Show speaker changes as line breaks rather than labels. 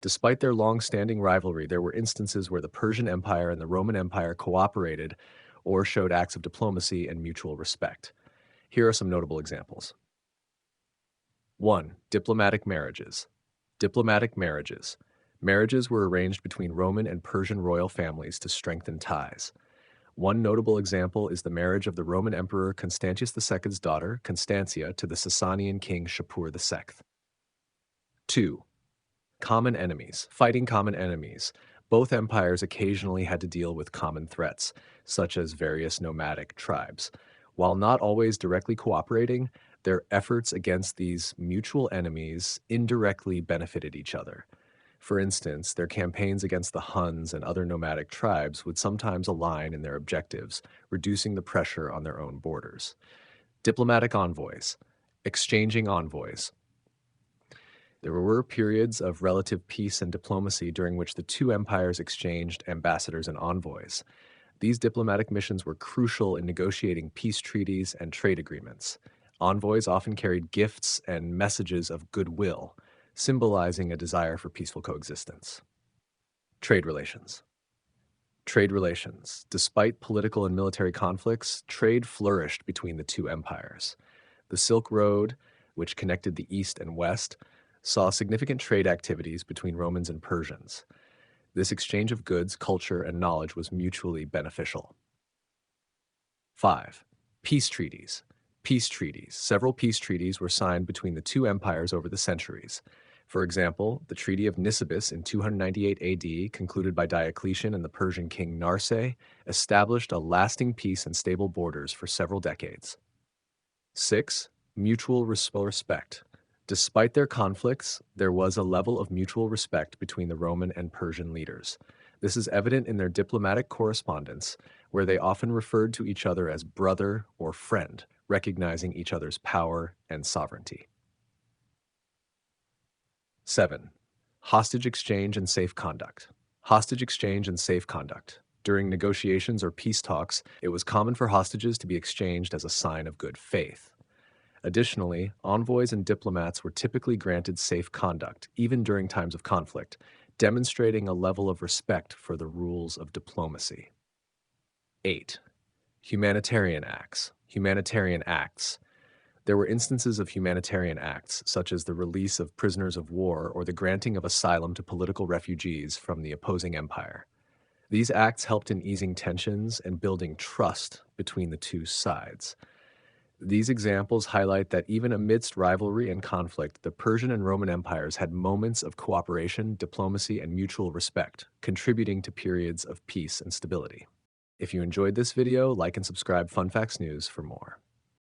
Despite their long-standing rivalry, there were instances where the Persian Empire and the Roman Empire cooperated or showed acts of diplomacy and mutual respect. Here are some notable examples. 1. Diplomatic marriages. Diplomatic marriages. Marriages were arranged between Roman and Persian royal families to strengthen ties. One notable example is the marriage of the Roman Emperor Constantius II's daughter, Constantia, to the Sasanian king Shapur II. 2. Common enemies. Fighting common enemies. Both empires occasionally had to deal with common threats, such as various nomadic tribes. While not always directly cooperating, their efforts against these mutual enemies indirectly benefited each other. For instance, their campaigns against the Huns and other nomadic tribes would sometimes align in their objectives, reducing the pressure on their own borders. Diplomatic envoys. Exchanging envoys. There were periods of relative peace and diplomacy during which the two empires exchanged ambassadors and envoys. These diplomatic missions were crucial in negotiating peace treaties and trade agreements. Envoys often carried gifts and messages of goodwill, symbolizing a desire for peaceful coexistence. Trade relations. Trade relations. Despite political and military conflicts, trade flourished between the two empires. The Silk Road, which connected the East and West, saw significant trade activities between Romans and Persians. This exchange of goods, culture, and knowledge was mutually beneficial. 5. Peace treaties. Peace treaties. Several peace treaties were signed between the two empires over the centuries. For example, the Treaty of Nisibis in 298 AD, concluded by Diocletian and the Persian king Narseh, established a lasting peace and stable borders for several decades. 6. Mutual respect. Despite their conflicts, there was a level of mutual respect between the Roman and Persian leaders. This is evident in their diplomatic correspondence, where they often referred to each other as brother or friend, recognizing each other's power and sovereignty. 7. Hostage exchange and safe conduct. Hostage exchange and safe conduct. During negotiations or peace talks, it was common for hostages to be exchanged as a sign of good faith. Additionally, envoys and diplomats were typically granted safe conduct, even during times of conflict, demonstrating a level of respect for the rules of diplomacy. 8. Humanitarian acts. Humanitarian acts. There were instances of humanitarian acts, such as the release of prisoners of war or the granting of asylum to political refugees from the opposing empire. These acts helped in easing tensions and building trust between the two sides. These examples highlight that even amidst rivalry and conflict, the Persian and Roman empires had moments of cooperation, diplomacy, and mutual respect, contributing to periods of peace and stability. If you enjoyed this video, like and subscribe Fun Facts News for more.